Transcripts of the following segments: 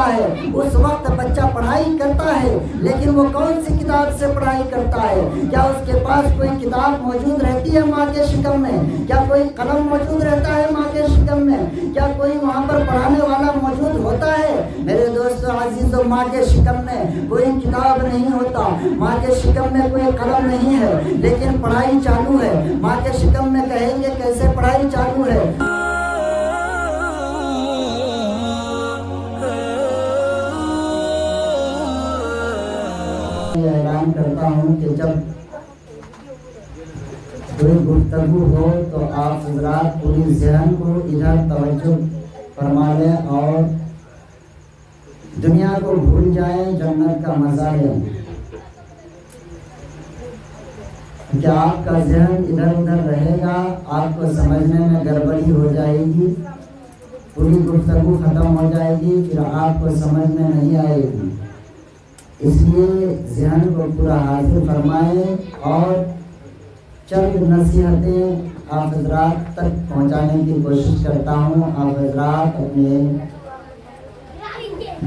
ہوتا ہے اس وقت بچہ پڑھائی کرتا ہے، لیکن وہ کون سی کتاب سے پڑھائی کرتا ہے؟ کیا اس کے پاس کوئی کتاب موجود رہتی ہے ماں کے شکم میں؟ کیا کوئی قلم موجود رہتا ہے ماں کے شکم میں؟ کیا کوئی وہاں پر پڑھانے والا موجود ہوتا ہے؟ میرے دوستو عزیزو، ماں کے شکم میں کوئی کتاب نہیں ہوتا، ماں کے شکم میں کوئی قلم نہیں ہے، لیکن پڑھائی چالو ہے۔ ماں کے شکم میں کہیں گے کیسے پڑھائی چالو ہے؟ اعلان کرتا ہوں کہ جب کوئی گفتگو ہو تو آپ حضرات پوری ذہن کو ادھر توجہ فرما لیں اور دنیا کو بھول جائیں، جنت کا مزہ لیں، کہ آپ کا ذہن ادھر ادھر رہے گا، آپ کو سمجھنے میں گڑبڑی ہو جائے گی، پوری گفتگو ختم ہو جائے گی، پھر آپ کو سمجھ میں نہیں آئے گی۔ اس لیے ذہن کو پورا حاضر فرمائیں اور چند نصیحتیں آپ حضرات تک پہنچانے کی کوشش کرتا ہوں۔ آپ حضرات اپنے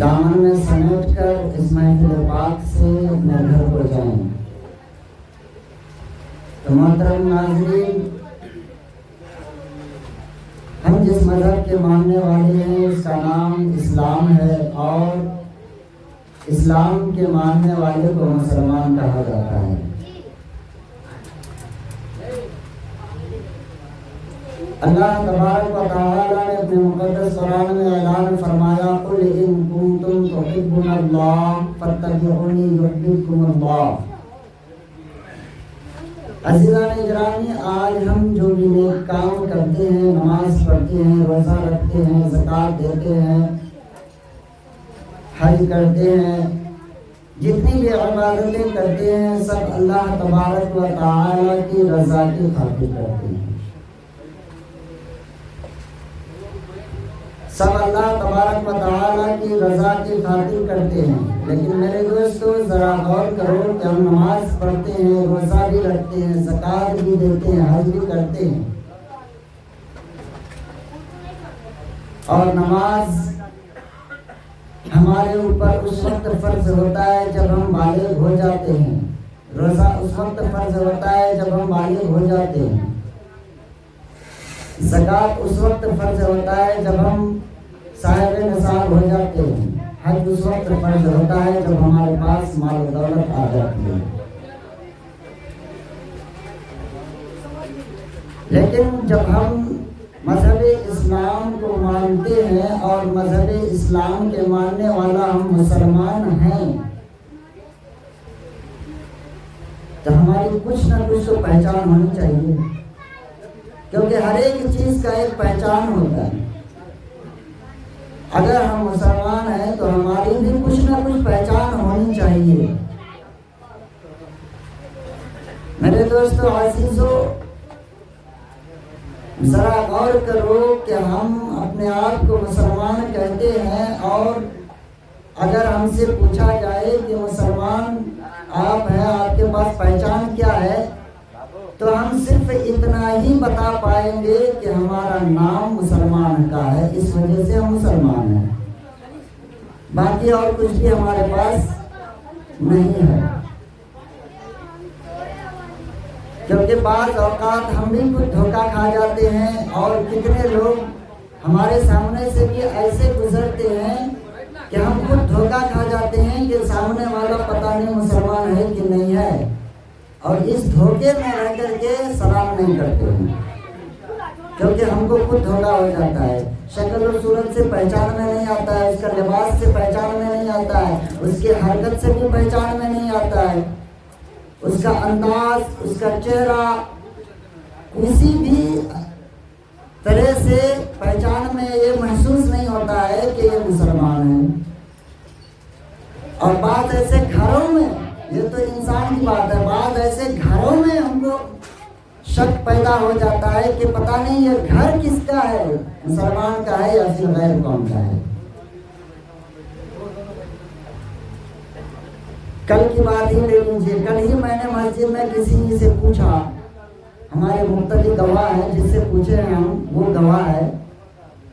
دامن میں سمیٹ کر اس محفل پاک سے اپنے گھر کو جائیں۔ تو محترم ناظرین، ہم جس مذہب کے ماننے والے ہیں اس کا نام اسلام ہے، اور اسلام کے ماننے والے کو مسلمان کہا جاتا ہے۔ اللہ تبارک و تعالیٰ نے اپنے مقدس قرآن میں اعلان فرمایا، قُلْ إِن كُنتُمْ تُحِبُّونَ اللَّهَ فَاتَّبِعُونِي يُحْبِبْكُمُ اللَّهُ۔ عزیزان گرامی، آج ہم جو بھی نیک کام کرتے ہیں، نماز پڑھتے ہیں، روزہ رکھتے ہیں، زکوٰۃ دیتے ہیں، حج کرتے ہیں، جتنی بھی عبادتیں کرتے ہیں، سب اللہ تبارک و تعالیٰ کی رضا کی خاطر کرتے ہیں، سب اللہ تبارک و تعالیٰ کی رضا کی خاطر کرتے ہیں۔ لیکن میرے دوستو، ذرا غور کرو کہ ہم نماز پڑھتے ہیں، روزہ بھی رکھتے ہیں، زکوٰۃ بھی دیتے ہیں، حج بھی کرتے ہیں، اور نماز ہمارے اوپر اس وقت فرض ہوتا ہے جب ہم بالغ ہو جاتے ہیں، روزہ اس وقت فرض ہوتا ہے جب ہم بالغ ہو جاتے ہیں، زکوٰۃ اس وقت فرض ہوتا ہے جب ہم صاحب نصاب ہو جاتے ہیں، حج اس وقت فرض ہوتا ہے جب ہمارے پاس مال و دولت آ جاتی ہے۔ لیکن جب ہم مذہب اسلام کو مانتے ہیں اور مذہب اسلام کے ماننے والا ہم مسلمان ہیں، تو ہماری کچھ نہ کچھ تو پہچان ہونی چاہیے، کیونکہ ہر ایک چیز کا ایک پہچان ہوتا ہے۔ اگر ہم مسلمان ہیں تو ہماری بھی کچھ نہ کچھ پہچان ہونی چاہیے۔ میرے دوستو عزیزو، ذرا غور کرو کہ ہم اپنے آپ کو مسلمان کہتے ہیں، اور اگر ہم سے پوچھا جائے کہ مسلمان آپ ہیں، آپ کے پاس پہچان کیا ہے، تو ہم صرف اتنا ہی بتا پائیں گے کہ ہمارا نام مسلمان کا ہے، اس وجہ سے ہم مسلمان ہیں، باقی اور کچھ بھی ہمارے پاس نہیں ہے۔ کیونکہ بعض اوقات ہم بھی کچھ دھوکہ کھا جاتے ہیں، اور کتنے لوگ ہمارے سامنے سے بھی ایسے گزرتے ہیں کہ ہم خود دھوکہ کھا جاتے ہیں کہ سامنے والا پتہ نہیں مسلمان ہے کہ نہیں ہے، اور اس دھوکے میں رہ کر کے سلام نہیں کرتے ہیں، کیونکہ ہم کو خود دھوکہ ہو جاتا ہے۔ شکل و صورت سے پہچان میں نہیں آتا ہے، اس کا لباس سے پہچان میں نہیں آتا ہے، اس کی حرکت سے بھی پہچان میں نہیں آتا ہے، اس کا انداز، اس کا چہرہ، کسی بھی طرح سے پہچان میں یہ محسوس نہیں ہوتا ہے کہ یہ مسلمان ہے۔ اور بعض ایسے گھروں میں، یہ تو انسان کی بات ہے، بعض ایسے گھروں میں ہم کو شک پیدا ہو جاتا ہے کہ پتہ نہیں یہ گھر کس کا ہے، مسلمان کا ہے یا پھر غیر قوم کا ہے۔ کل کی بات ہی لے لیجیے، کل ہی میں نے مسجد میں کسی سے پوچھا، ہمارے مقتدی گواہ ہیں، جس سے پوچھے ہیں ہم وہ گواہ ہے،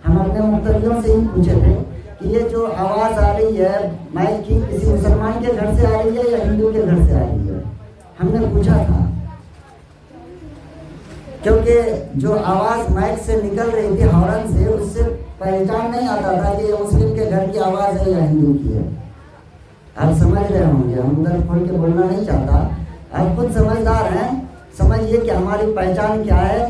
ہم اپنے مقتدیوں سے ہی پوچھے تھے کہ یہ جو آواز آ رہی رہی ہے مائک کی کسی مسلمان کے گھر سے آ رہی ہے یا ہندو کے گھر سے آ رہی ہے؟ ہم نے پوچھا تھا، کیونکہ جو آواز مائک سے نکل رہی تھی ہارن سے، اس سے پہچان نہیں آتا تھا کہ یہ مسلم کے گھر کی آواز ہے یا ہندو کی ہے۔ آپ سمجھ رہے ہوں گے، ہم ادھر کھول کے بولنا نہیں چاہتا، آپ خود سمجھدار ہیں، سمجھیے کہ ہماری پہچان کیا ہے۔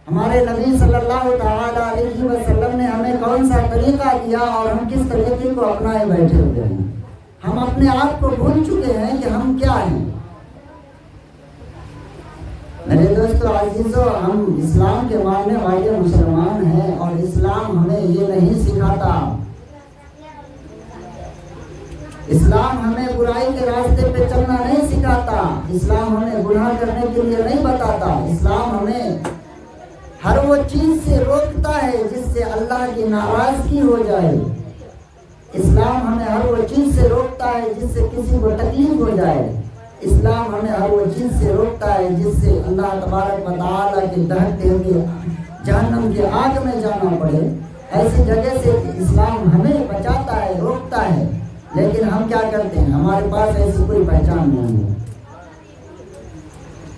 ہمارے نبی صلی اللہ تعالی علیہ وسلم نے ہمیں کون سا طریقہ دیا اور ہم کس طریقے کو اپنائے بیٹھے ہوئے ہیں۔ ہم اپنے آپ کو بھول چکے ہیں کہ ہم کیا ہیں۔ میرے دوستو عزیزو، ہم اسلام کے ماننے والے مسلمان ہیں اور اسلام ہمیں یہ نہیں سکھاتا، اسلام ہمیں برائی کے راستے پہ چلنا نہیں سکھاتا، اسلام ہمیں گناہ کرنے کے لیے نہیں بتاتا، اسلام ہمیں ہر وہ چیز سے روکتا ہے جس سے اللہ کی ناراضگی ہو جائے، اسلام ہمیں ہر وہ چیز سے روکتا ہے جس سے کسی کو تکلیف ہو جائے، اسلام ہمیں ہر وہ چیز سے روکتا ہے جس سے اللہ تبارک و تعالیٰ کے دہتے ہوئے جہنم کی آگ میں جانا پڑے۔ ایسی جگہ سے اسلام ہمیں بچاتا ہے، روکتا ہے، لیکن ہم کیا کرتے ہیں؟ ہمارے پاس ایسی کوئی پہچان نہیں ہے۔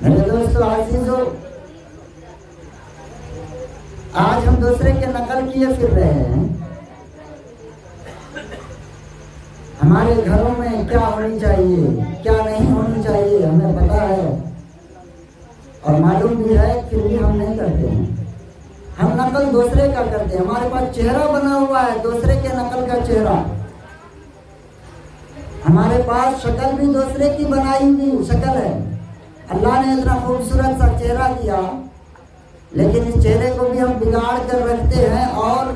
میرے دوستو عزیزو، آج ہم دوسرے کے نقل کیے پھر رہے ہیں۔ ہمارے گھروں میں کیا ہونی چاہیے، کیا نہیں ہونی چاہیے، ہمیں پتا ہے اور معلوم بھی ہے، پھر بھی ہم نہیں کرتے ہیں۔ ہم نقل دوسرے کا کرتے ہیں، ہمارے پاس چہرہ بنا ہوا ہے دوسرے کے نقل کا چہرہ، ہمارے پاس شکل بھی دوسرے کی بنائی ہوئی شکل ہے۔ اللہ نے اتنا خوبصورت سا چہرہ دیا، لیکن اس چہرے کو بھی ہم بگاڑ کر رکھتے ہیں اور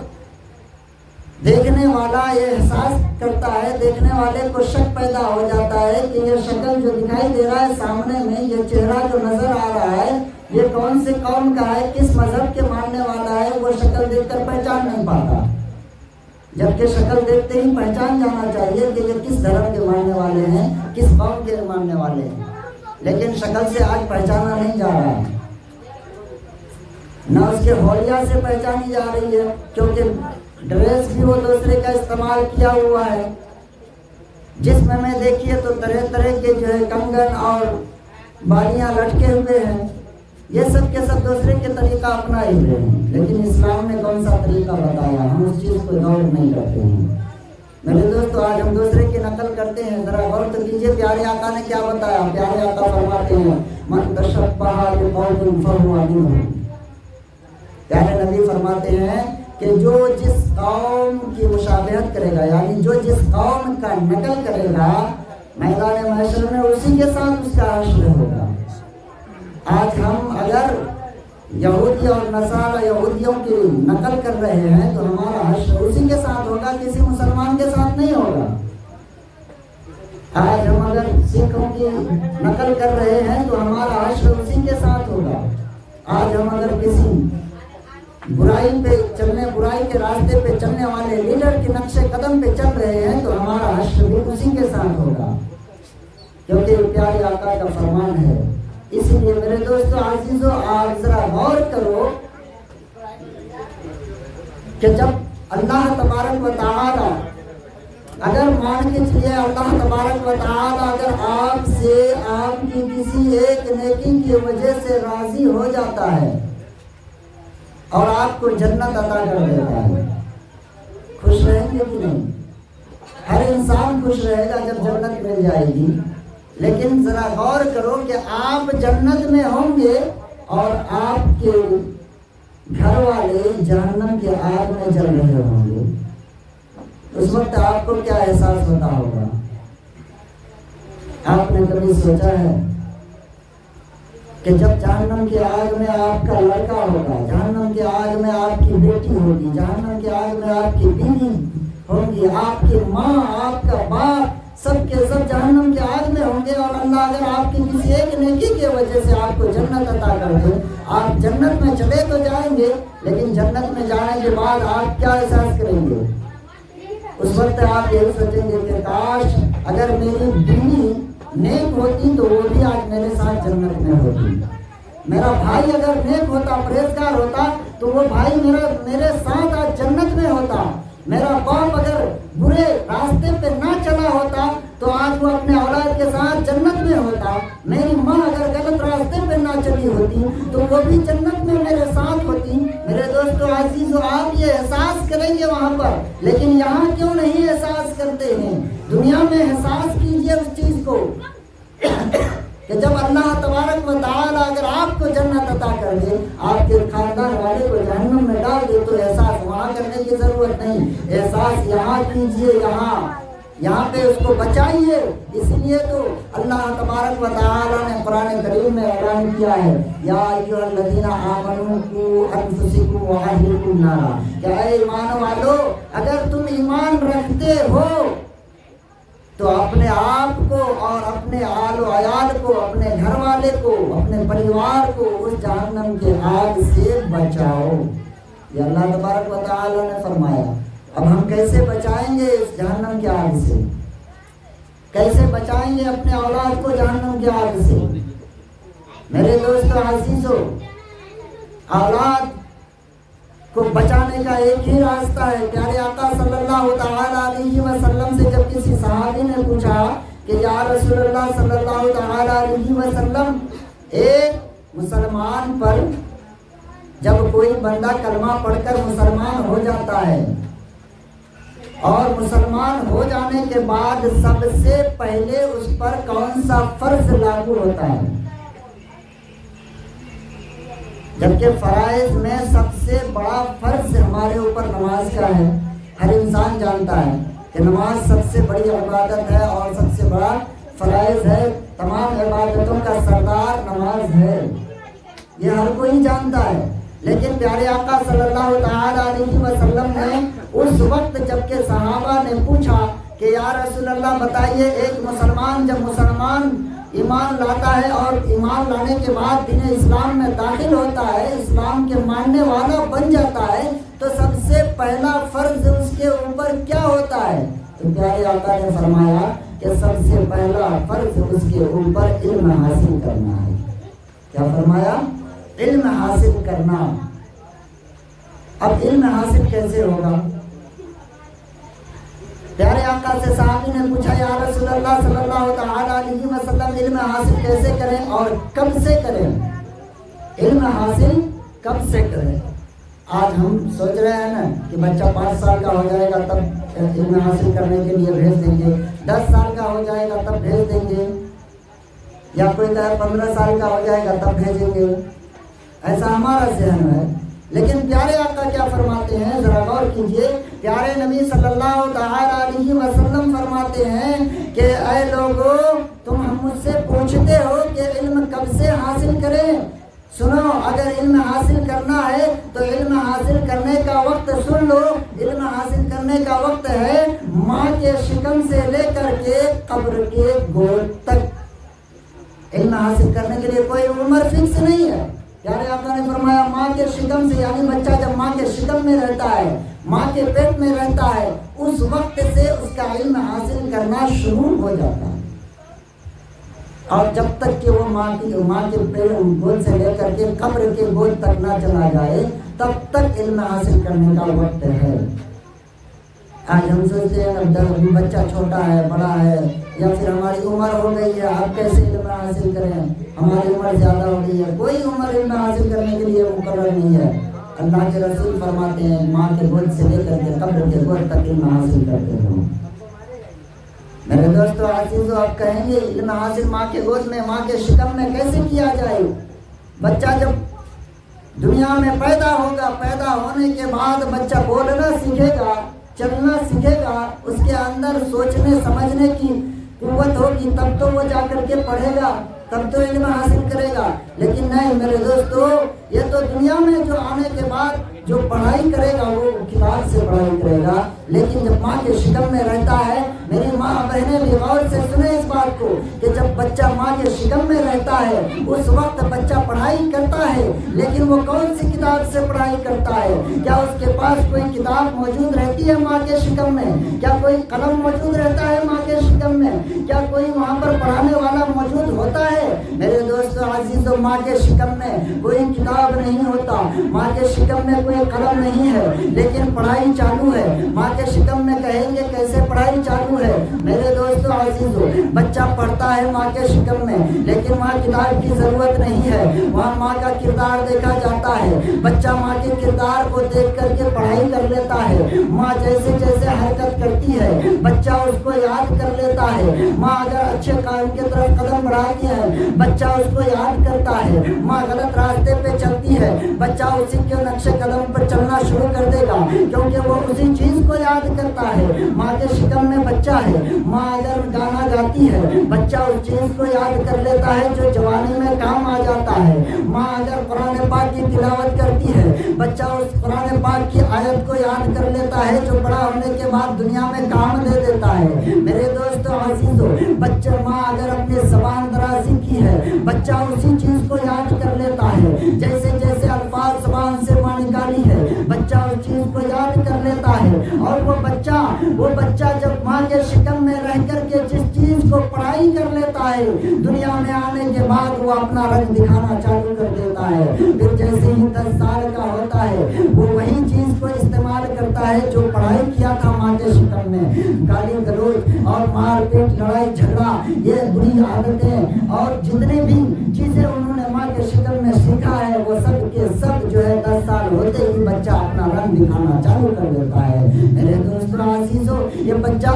دیکھنے والا یہ احساس کرتا ہے، دیکھنے والے کو شک پیدا ہو جاتا ہے کہ یہ شکل جو دکھائی دے رہا ہے سامنے میں، یہ چہرہ جو نظر آ رہا ہے، یہ کون سے قوم کا ہے، کس مذہب کے ماننے والا ہے، وہ شکل دیکھ کر پہچان نہیں پاتا، جبکہ شکل دیکھتے ہی پہچان جانا چاہیے کہ یہ کس دھرم کے ماننے والے ہیں، کس قوم کے ماننے والے ہیں، لیکن شکل سے آج پہچانا نہیں جا رہا ہے، نہ اس کے حولیہ سے پہچانی جا رہی ہے، کیونکہ ڈریس بھی وہ دوسرے کا استعمال کیا ہوا ہے، جسم میں دیکھیے تو طرح طرح کے جو ہے کنگن اور بالیاں لٹکے ہوئے ہیں، یہ سب کے سب دوسرے کے طریقہ اپنائے ہوئے ہیں، لیکن اسلام نے کون سا طریقہ بتایا، ہم اس چیز کو غور نہیں کرتے ہیں۔ میرے دوستو، آج ہم دوسرے کی نقل کرتے ہیں، ذرا غور تو کیجیے پیارے آقا نے کیا بتایا۔ پیارے آقا فرماتے ہیں من تشبہ بقوم فہو منہم، پیارے نبی فرماتے ہیں کہ جو جس قوم کی مشابہت کرے گا، یعنی جو جس قوم کا نقل کرے گا، میدان محشر میں اسی کے ساتھ اس کا حشر ہوگا۔ آج ہم اگر یہودی اور نصارہ یہودیوں کی نقل کر رہے ہیں تو ہمارا حشر اسی کے ساتھ ہوگا، کسی مسلمان کے ساتھ نہیں ہوگا۔ آج ہم اگر سکھوں کی نقل کر رہے ہیں تو ہمارا حشر اسی کے ساتھ ہوگا۔ آج ہم اگر کسی برائی پہ چلنے، برائی کے راستے پہ چلنے والے لیڈر کے نقش قدم پہ چل رہے ہیں تو ہمارا حشر بھی اسی کے ساتھ ہوگا، کیونکہ پیارے آقا کا فرمان ہے۔ اسی لیے میرے دوستو عزیزو، آپ ذرا غور کرو کہ جب اللہ تبارک و تعالی اگر مان کے چلیے، اللہ تبارک و تعالی اگر آپ سے آپ کی کسی ایک نیکی کی وجہ سے راضی ہو جاتا ہے اور آپ کو جنت عطا کر دیتا ہے، خوش رہیں گے کہ نہیں؟ ہر انسان خوش رہے گا جب جنت مل جائے گی، لیکن ذرا غور کرو کہ آپ جنت میں ہوں گے اور آپ کے گھر والے جہنم کے آگ میں جل رہے ہوں گے، اس وقت آپ کو کیا احساس ہوتا ہوگا؟ آپ نے کبھی سوچا ہے کہ جب جہنم کی آگ میں آپ کا لڑکا ہوگا، جہنم کی آگ میں آپ کی بیٹی ہوگی، جہنم کی آگ میں آپ کی بیوی ہوگی، آپ کی ماں، آپ کا باپ، سب کے سب جہنم کی آگ میں ہوں گے، اور اللہ اگر آپ کی کسی ایک نیکی کی وجہ سے آپ کو جنت عطا کر دے، آپ جنت میں چلے تو جائیں گے، لیکن جنت میں جانے کے بعد آپ کیا احساس کریں گے؟ اس وقت آپ یہی سوچیں گے کہ کاش اگر میری بیوی نیک ہوتی تو وہ بھی آج میرے ساتھ جنت میں ہوتی، میرا بھائی اگر نیک ہوتا، پرہیزگار ہوتا تو وہ بھائی میرے ساتھ آج جنت میں ہوتا، میرا باپ وہ بھی جنت میں میرے ساتھ ہوتی۔ میرے دوستو عزیزو، آپ یہ احساس کریں گے وہاں پر، لیکن یہاں کیوں نہیں احساس کرتے ہیں؟ دنیا میں احساس کیجئے اس چیز کو کہ جب اللہ تبارک و تعالیٰ اگر آپ کو جنت عطا کر دے، آپ کے خاندان والے کو جہنم میں ڈال دے، تو احساس وہاں کرنے کی ضرورت نہیں، احساس یہاں کیجئے، یہاں پہ اس کو بچائیے۔ اس لیے تو اللہ تبارک و تعالیٰ نے قرآن کریم میں اعلان کیا ہے، یا ایھا الذین آمنوا قوا انفسکم واہلکم نارا، کہ اے ایمان والو، اگر تم ایمان رکھتے ہو تو اپنے آپ کو اور اپنے آل و عیال کو، اپنے گھر والے کو، اپنے پریوار کو اس جہنم کے آگ سے بچاؤ۔ یہ اللہ تبارک و تعالیٰ نے فرمایا۔ اب ہم کیسے بچائیں گے اس جہنم کے آگ سے؟ کیسے بچائیں گے اپنے اولاد کو جہنم کے آگ سے؟ میرے دوستو عزیزو، اولاد کو بچانے کا ایک ہی راستہ ہے۔ پیارے آقا صلی اللہ تعالیٰ علیہ وسلم سے جب کسی صحابی نے پوچھا کہ یا رسول اللہ صلی اللہ تعالیٰ علیہ وسلم، ایک مسلمان پر جب کوئی بندہ کلمہ پڑھ کر مسلمان ہو جاتا ہے اور مسلمان ہو جانے کے بعد سب سے پہلے اس پر کون سا فرض لاگو ہوتا ہے؟ جبکہ فرائض میں سب سے بڑا فرض ہمارے اوپر نماز کا ہے۔ ہر انسان جانتا ہے کہ نماز سب سے بڑی عبادت ہے اور سب سے بڑا فرائض ہے، تمام عبادتوں کا سردار نماز ہے، یہ ہر کوئی جانتا ہے۔ لیکن پیارے آقا صلی اللہ تعالیٰ علیہ وسلم نے اس وقت جب کہ صحابہ نے پوچھا کہ یا رسول اللہ بتائیے، ایک مسلمان جب مسلمان ایمان لاتا ہے اور ایمان لانے کے بعد دین اسلام میں داخل ہوتا ہے، اسلام کے ماننے والا بن جاتا ہے، تو سب سے پہلا فرض اس کے اوپر کیا ہوتا ہے؟ تو پیارے آقا نے فرمایا کہ سب سے پہلا فرض اس کے اوپر علم حاصل کرنا ہے۔ کیا فرمایا؟ علم حاصل کرنا۔ اب علم حاصل کیسے ہوگا؟ پیارے آقا سے صحابی نے پوچھا یا رسول اللہ صلی اللہ تعالیٰ علیہ وسلم، علم حاصل کیسے کریں اور کب سے کریں؟ علم حاصل کب سے کریں؟ آج ہم سوچ رہے ہیں نا کہ بچہ 5 سال کا ہو جائے گا تب علم حاصل کرنے کے لیے بھیج دیں گے، 10 سال کا ہو جائے گا تب بھیج دیں گے، یا کوئی کہے 15 سال کا ہو جائے گا تب بھیجیں گے، ایسا ہمارا ذہن ہے۔ لیکن پیارے آقا کیا فرماتے ہیں؟ ذرا غور کیجئے۔ پیارے نبی صلی اللہ تعالیٰ علیہ وسلم فرماتے ہیں کہ اے لوگو، تم مجھ سے پوچھتے ہو کہ علم کب سے حاصل کریں؟ سنو، اگر علم حاصل کرنا ہے تو علم حاصل کرنے کا وقت سن لو۔ علم حاصل کرنے کا وقت ہے ماں کے شکم سے لے کر کے قبر کے گود تک۔ علم حاصل کرنے کے لیے کوئی عمر فکس نہیں ہے۔ پیارے آقا نے فرمایا ماں کے شکم سے، یعنی بچہ جب ماں کے شکم میں رہتا ہے، ماں کے پیٹ میں رہتا ہے، اس وقت سے اس کا علم حاصل کرنا شروع ہو جاتا ہے، اور جب تک کہ وہ ماں کے پیٹ گود سے لے کر کے قبر کے گود تک نہ چلا جائے تب تک علم حاصل کرنے کا وقت ہے۔ آج ہم سوچتے ہیں بچہ چھوٹا ہے، بڑا ہے، یا پھر ہماری عمر ہو گئی ہے، آپ کیسے علم حاصل کریں، ہماری عمر زیادہ ہو گئی ہے۔ کوئی عمر علم حاصل کرنے کے لیے مقرر نہیں ہے۔ اللہ کے رسول فرماتے ہیں ماں کے گود سے لے کر کے قبر کے گود تک علم حاصل کرتے ہوں۔ میرے دوستو عزیزو، آپ کہیں گے علم حاصل ماں کے گود میں، ماں کے شکم میں کیسے کیا جائے؟ بچہ جب دنیا میں پیدا ہوگا، پیدا ہونے کے بعد بچہ بولنا سیکھے گا، چلنا سیکھے گا، اس کے اندر سوچنے سمجھنے کی قوت ہوگی، تب تو وہ جا کر کے پڑھے گا، تب تو علم حاصل کرے گا۔ لیکن نہیں میرے دوستو، یہ تو دنیا میں جو آنے کے بعد جو پڑھائی کرے گا وہ کتاب سے پڑھائی کرے گا، لیکن جب ماں کے شکم میں رہتا ہے، میری ماں بہنیں بھی غور سے سنیں اس بات کو کہ جب بچہ ماں کے شکم میں رہتا ہے اس وقت بچہ پڑھائی کرتا ہے، لیکن وہ کون سی کتاب سے پڑھائی کرتا ہے؟ کیا اس کے پاس کوئی کتاب موجود رہتی ہے ماں کے شکم میں؟ کیا کوئی قلم موجود رہتا ہے ماں کے شکم میں؟ کیا کوئی وہاں پر پڑھانے والا موجود ہوتا ہے؟ میرے دوستو عزیزو، ماں کے شکم میں کوئی کتاب نہیں ہوتا، ماں کے شکم میں کوئی قلم نہیں ہے، لیکن پڑھائی چالو ہے۔ ماں کے شکم میں کہیں گے کیسے پڑھائی چالو ہے؟ میرے دوستو عزیزو، بچہ بچہ پڑھتا ہے ماں کے شکم میں، لیکن وہاں کتاب کی ضرورت نہیں ہے، وہاں ماں کا کردار دیکھا جاتا ہے۔ بچہ ماں کے کردار کو دیکھ کر کے پڑھائی کر لیتا ہے، ماں جیسے جیسے حرکت کرتی ہے بچہ اس کو یاد کر لیتا ہے۔ ماں اگر اچھے کام کی طرف قدم بڑھاتی ہے بچہ اس کو یاد کرتا ہے، ماں غلط راستے پہ چلتی ہے بچہ اسی کے نقش قدم پر چلنا شروع کر دے گا، کیونکہ وہ اسی چیز کو یاد کرتا ہے۔ ماں کے شکم میں بچہ ہے، ماں اگر گانا گاتی ہے بچہ اس چیز کو یاد کر لیتا ہے جو جوانی میں کام آ جاتا ہے۔ ماں اگر قرآن پاک کی تلاوت کرتی ہے بچہ اس قرآن پاک کی آیت کو یاد کر لیتا ہے جو بڑا ہونے کے بعد دنیا میں کام دے دیتا ہے۔ میرے دوستو عزیزو، بچہ ماں اگر اپنی زبان درازی کی ہے بچہ اسی چیز کو یاد کر لیتا ہے، جیسے جیسے الفاظ زبان سے ماں نکالی ہے بچہ اس چیز کو یاد کر لیتا ہے۔ اور وہ بچہ جب ماں کے شکم میں رہ کر کے جس چیز کو پڑھائی کر لیتا ہے دنیا میں آنے کے بعد وہ اپنا رنگ دکھانا چالو کر دیتا ہے۔ پھر جیسے ہی 10 سال کا ہوتا ہے وہ وہی چیز کو استعمال کرتا ہے جو پڑھائی کیا تھا ماں کے شکم میں۔ گالی گلوچ اور مار پیٹ، لڑائی جھگڑا، یہ بری عادتیں اور جتنے بھی چیزیں انہوں نے ماں کے شکم میں سیکھا ہے وہ سب کے سب جو ہے 10 سال ہوتے ہی بچہ اپنا رنگ دکھانا چالو کر دیتا ہے۔ میرے دوستو عزیزو، یہ بچہ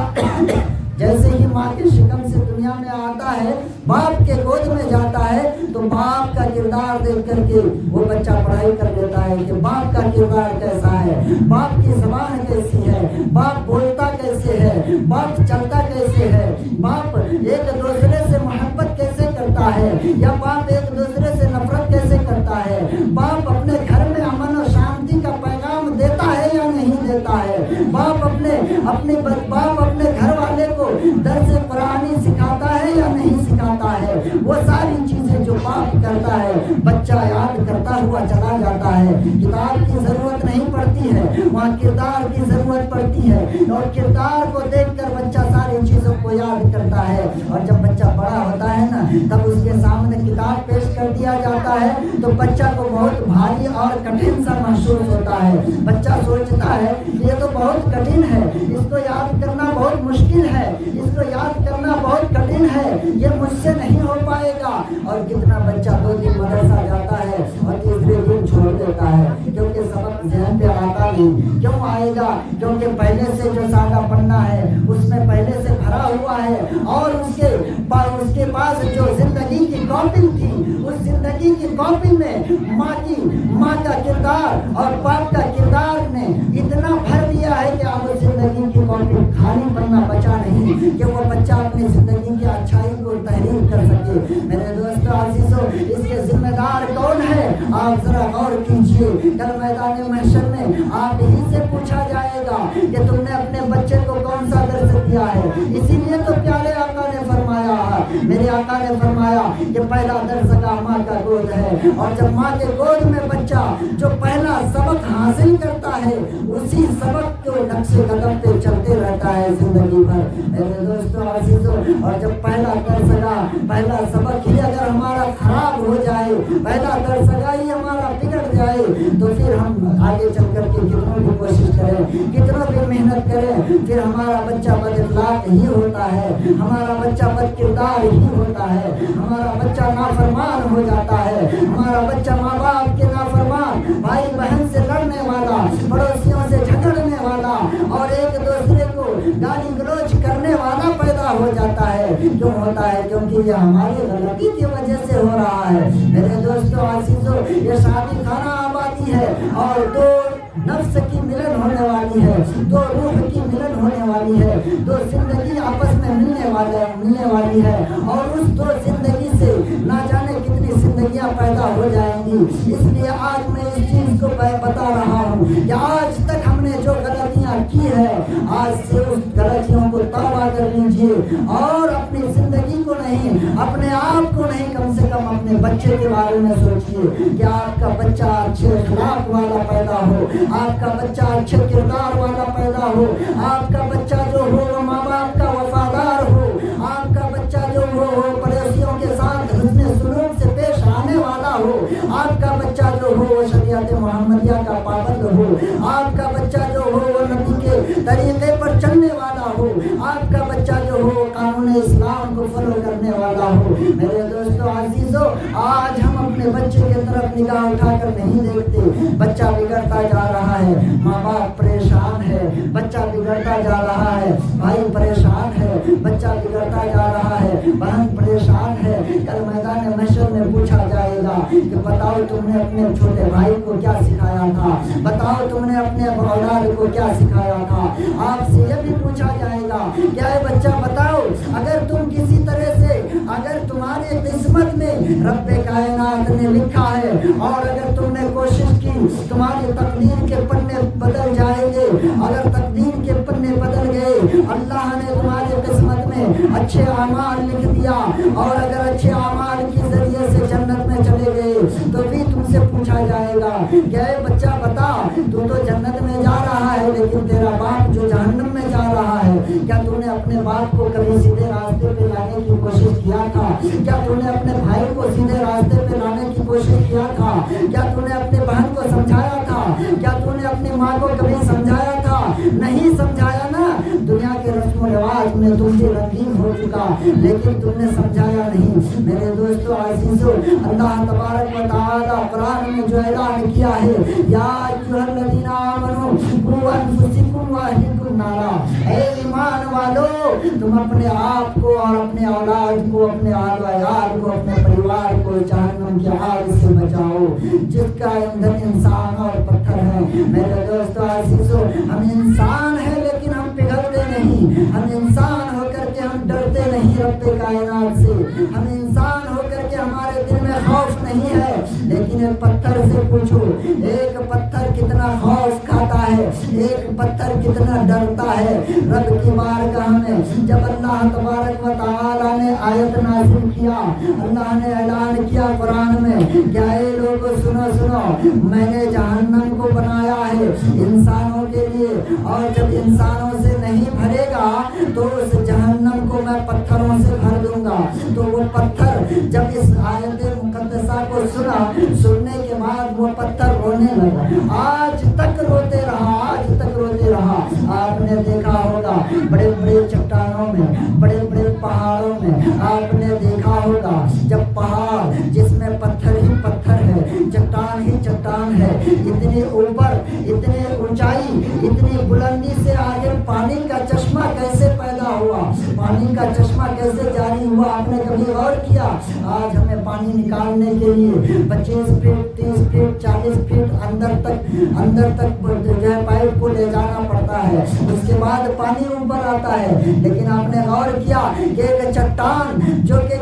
جیسے ہی ماں کے شکم سے دنیا میں آتا ہے باپ کے گود میں جاتا ہے تو باپ کا کردار دیکھ کر کے وہ بچہ پڑھائی کر لیتا ہے کہ باپ کا کردار کیسا ہے، باپ کی زبان کیسی ہے، باپ بولتا کیسے ہے، باپ چلتا کیسے ہے، باپ ایک دوسرے سے محبت کیسے کرتا ہے یا باپ ایک دوسرے سے نفرت کیسے کرتا ہے، باپ اپنے گھر میں امن و شانتی کا پیغام دیتا ہے یا نہیں دیتا ہے، باپ اپنے گھر والے کو درس قرآنی سکھاتا ہے یا نہیں سکھاتا ہے۔ وہ ساری چیزیں جو باپ کرتا ہے بچہ یاد کرتا ہوا چلا جاتا ہے۔ کتاب کی ضرورت نہیں پڑتی ہے، وہاں کردار کی ضرورت پڑتی ہے، اور کردار کو دیکھ کر بچہ ساری چیزوں کو یاد کرتا ہے۔ اور جب بچہ بڑا ہوتا ہے نا تب اس کے سامنے کتاب پیش کر دیا جاتا ہے تو بچہ کو بہت بھاری اور کٹھن سا محسوس ہوتا ہے۔ بچہ سوچتا ہے یہ تو بہت کٹھن ہے، اس کو یاد کرنا بہت مشکل ہے، اس کو یاد کرنا بہت کٹھن ہے، یہ مجھ سے نہیں ہو پائے گا۔ اور کتنا بچہ 2 دن مدرسہ جاتا ہے اور تیسرے دن چھوڑ دیتا ہے کیونکہ سبق ذہن پہ آتا نہیں۔ کیوں آئے گا؟ کیونکہ پہلے سے جو سادہ پڑھنا ہے اس میں پہلے سے بھرا ہوا ہے، اور اس کے پاس جو زندگی کی کاپی تھی اس زندگی کی کاپی میں ماں کا کردار اور باپ کا کردار نے اتنا بھر دیا ہے کہ اب زندگی کی کاپی خالی پڑھنا بچا نہیں کہ وہ بچہ اپنی زندگی کی اچھائی کو تحریر کر سکے۔ میرے دوستو عزیزو، اس کے ذمہ دار کون ہے؟ آپ ذرا غور کیجئے، کل میدان محشر میں آپ ہی سے پوچھا جائے گا کہ تم نے اپنے بچے کو کون سا درس دیا ہے۔ اسی لیے تو پیارے آقا نے فرمایا، میرے آقا نے فرمایا کہ پہلا درس کا ماں کا گود ہے، اور جب ماں کے گود میں بچہ جو پہلا سبق حاصل کرتا ہے اسی سبق کو نقش قدم پہ چلتے رہتا ہے زندگی بھر۔ میرے دوستو عزیزو، اور جب پہلا درس کا پہلا سبق ہی اگر ہمارا خراب ہو جائے، پہلا درس کا ہی ہمارا بگڑ جائے تو پھر ہم آگے چل کر کے کتنوں بھی کوشش کریں، کتنوں بھی محنت کریں، پھر ہمارا بچہ بد اخلاق ہی ہوتا ہے، ہمارا بچہ بد کردار ہی ہوتا ہے، ہمارا بچہ نافرمان ہو جاتا ہے، ہمارا بچہ ماں باپ کے نافرمان، بھائی بہن سے لڑنے والا، پڑوسیوں سے جھگڑنے والا اور ایک دوسرے کو گالی گلوچ کرنے والا پیدا ہو جاتا ہے۔ کیوں ہوتا ہے؟ کیونکہ یہ ہماری غلطی کی وجہ سے ہو رہا ہے۔ میرے دوستو عزیزو، یہ شادی خانہ آبادی ہے اور 2 نفس کی ملن ہونے والی ہے، 2 روح کی ملن ہونے والی ہے، 2 زندگی آپس میں ملنے والی ہے، اور اس 2 زندگی سے نہ جانے کتنی زندگیاں پیدا ہو جائیں گی۔ اس لیے آج میں اس چیز کو بتا رہا ہوں کہ آج تک ہم نے جو غلطیاں کی ہے آج سے اس غلطیوں کو توبہ کر لیجیے، اور اپنی زندگی کو نہیں، اپنے آپ کو نہیں، کم سے کم اپنے بچے کے بارے میں سوچیے کہ آپ کا بچہ اچھے اخلاق والا پیدا ہو، آپ کا بچہ اچھے کردار والا پیدا ہو، آپ کا بچہ جو ہو وہ ماں باپ کا وفادار ہو، آپ کا بچہ جو ہو وہ پڑوسیوں کے ساتھ حسن سلوک سے پیش آنے والا ہو، آپ کا بچہ جو ہو وہ شریعت محمدیہ کا پابند ہو، آپ کا بچہ جو ہو وہ نبی کے طریقے پر چلنے والا ہو، آپ کا بچہ جو ہو قانون اسلام کو فالو طرف نگاہ اٹھا کر نہیں دیکھتے. بچہ بگڑتا جا رہا ہے, ماں باپ پریشان ہے, بچہ بگڑتا جا رہا ہے, بھائی پریشان ہے, بچہ بگڑتا جا رہا ہے, بہن پریشان ہے. کل میدان محشر میں پوچھا جائے گا کہ بتاؤ تم نے اپنے چھوٹے بھائی کو کیا سکھایا تھا, بتاؤ تم نے اپنے اولاد کو کیا سکھایا تھا. آپ سے یہ بھی پوچھا جائے گا کیا ہے بچہ بتاؤ, اگر تم کسی طرح سے, اگر تمہاری قسمت میں رب کائنات نے لکھا ہے اور اگر تم نے کوشش کی, تمہاری تقدیر کے پنے بدل جائیں گے. اگر تقدیر کے پنے بدل گئے, اللہ نے تمہاری قسمت میں اچھے اعمال لکھ دیا اور اگر اچھے اعمال کے ذریعے سے جنت میں چلے گئے تو بھی تم سے پوچھا جائے گا کہ اے بچہ بتا, تو جنت میں جا رہا ہے لیکن تیرا باپ جو جہنم میں جا رہا ہے, کیا تم نے اپنے باپ کو کبھی سیدھے راستے پہ لانے کی کوشش کیا تھا؟ کیا تم نے اپنے بھائی کو سیدھے راستے پہ لانے کی کوشش کیا تھا؟ کیا تم نے اپنے بہن کو سمجھایا تھا؟ کیا تم نے اپنی ماں کو کبھی سمجھایا تھا؟ نہیں سمجھایا نا. دنیا کے رسم و رواج میں تم سے رنگین ہو چکا لیکن تم نے سمجھایا نہیں. میرے دوستو عزیزو, اللہ تبارک و تعالی قرآن میں جو اعلان کیا ہے, یا ایھا الذین آمنوا قوا انفسکم واہلکم نارا, اے ایمان والو تم اپنے آپ کو اور اپنے اولاد کو, اپنے آل و عیال کو, اپنے پریوار کو جہنم کی آگ سے بچاؤ جس کا ایندھن انسان اور پتھر ہے. میرے دوستو عزیزو, ہم انسان ہیں لیکن ہم پگھلتے نہیں. ہم انسان ہو کر کے ہم ڈرتے نہیں رب کائنات سے. ہم انسان ہو کر کے ہمارے دل میں خوف نہیں ہے, لیکن ایک پتھر سے پوچھو, ایک پتھر کتنا خوف کھاتا ہے, ایک پتھر کتنا ڈرتا ہے رب کی بارگاہ میں. جب اللہ تبارک و تعالی نے آیت نازل کیا, اللہ نے اعلان کیا قرآن میں, کیا اے لوگوں سنو سنو, میں نے جہنم کو بنایا ہے انسانوں کے لیے, اور جب انسانوں سے نہیں بھرے گا تو اس جہنم کو میں پتھروں سے بھر دوں گا. تو وہ پتھر جب اس آیت مقدسہ کو سنا, سننے کے بعد وہ پتھر رونے لگا. آج تک روتے رہا, آج تک روتے رہا. آپ نے دیکھا ہوگا بڑے بڑے چٹانوں میں, بڑے بڑے پہاڑوں میں آپ نے دیکھا ہوگا جب پہاڑ جس میں پتھر ہی پتھر ہے, چٹان ہی چٹان ہے, اتنی اوپر, اتنی اونچائی, اتنی بلندی سے آگے پانی کا چشمہ کیسے پیدا ہوا, پانی کا چشمہ کیسے جاری ہوا, آپ نے کبھی غور کیا؟ آج ہمیں پانی نکالنے کے لیے 25 فٹ 30 فٹ 40 فٹ اندر تک جو ہے پائپ کو لے جانا پڑتا ہے, اس کے بعد پانی اوپر آتا ہے. لیکن آپ نے غور کیا کہ ایک چٹان جو کہ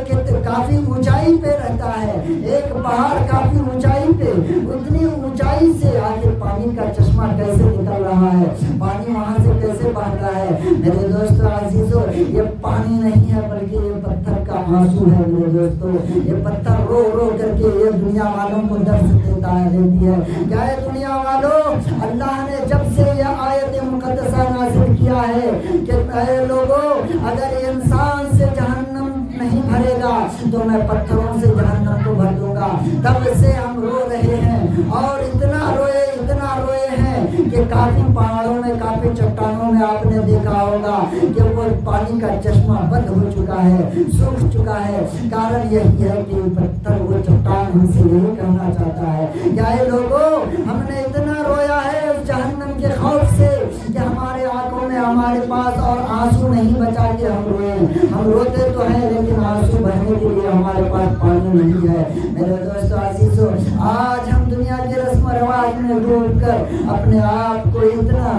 کافی اونچائی پہ رہتا ہے, ایک پہاڑ کافی اونچائی پہ, اتنی اونچائی سے آگے پانی کا چشمہ کیسے نکل رہا ہے, پانی وہاں سے کیسے بہہ رہا ہے. میرے دوستو عزیزو, یہ پانی نہیں ہے بلکہ یہ پتھر کا آنسو ہے. میرے دوستو, یہ پتھر رو رو کر کے یہ دنیا والوں کو درس دیتا ہے, دیتی ہے. کیا ہے دنیا والوں, اللہ نے جب سے یہ آیت مقدسہ نازل کیا ہے کہ اے لوگوں, اگر انسان سے جہنم نہیں بھرے گا تو میں پتھروں سے جہنم کو بھر دوں گا. تب سے ہم رو رہے ہیں اور اتنا روئے ہیں کہ کافی پہاڑوں میں, کافی چٹانوں میں آپ نے دیکھا ہوگا کہ وہ پانی کا چشمہ بند ہو چکا ہے, سوکھ چکا ہے. کارن یہی ہے کہ پتھر, وہ چٹان ہم سے یہی کہنا چاہتا ہے کہ اے لوگوں, ہم نے اتنا رویا ہے اس جہنم کے خوف سے کہ ہمارے آنکھوں میں ہمارے پاس اور آنسو نہیں بچا کے ہم روئے. ہم روتے تو ہیں لیکن آنسو بہنے کے لیے ہمارے پاس پانی نہیں ہے. میرے دوستو عزیزو, آج ہم دنیا کے رسم و رواج میں ڈوب کر اپنے آپ کو اتنا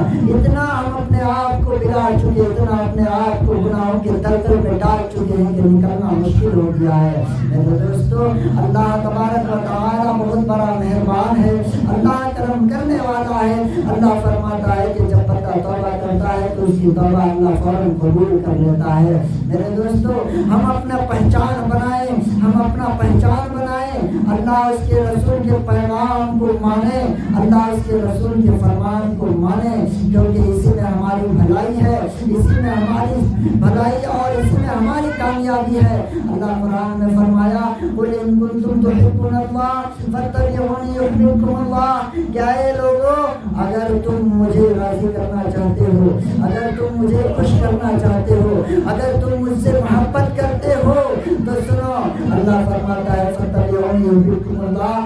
ہم اپنے آپ کو بگاڑ چکے, اتنا اپنے آپ کو گناہوں کے دلدل میں ڈال چکے ہیں کہ نکلنا مشکل ہو گیا ہے. میرے دوستو, اللہ تبارک و تعالی بہت بڑا مہربان ہے, اللہ کرم کرنے والا ہے. اللہ فرماتا ہے کہ جب بندہ توبہ کرتا ہے تو اس کی توبہ اللہ فوراً قبول کر لیتا ہے. میرے دوستو, ہم اپنا پہچان بنائیں, ہم اپنا پہچان بنائیں, اللہ اس کے رسول کے پیغام کو مانیں, اللہ اس کے رسول کے فرمان کو مانیں, کیونکہ اسی میں ہماری بھلائی ہے, اسی میں ہماری بھلائی اور اسی میں ہماری کامیابی ہے. اللہ قرآن میں فرمایا, قل ان کنتم تحبون اللہ فاتبعونی یحببکم اللہ. کیا اے لوگوں, اگر تم مجھے راضی کرنا چاہتے ہو, اگر تم مجھے خوش کرنا چاہتے ہو, اگر تم مجھ سے محبت کرتے ہو تو سنو, اللہ فرماتا ہے فاتبعونی یحببکم اللہ,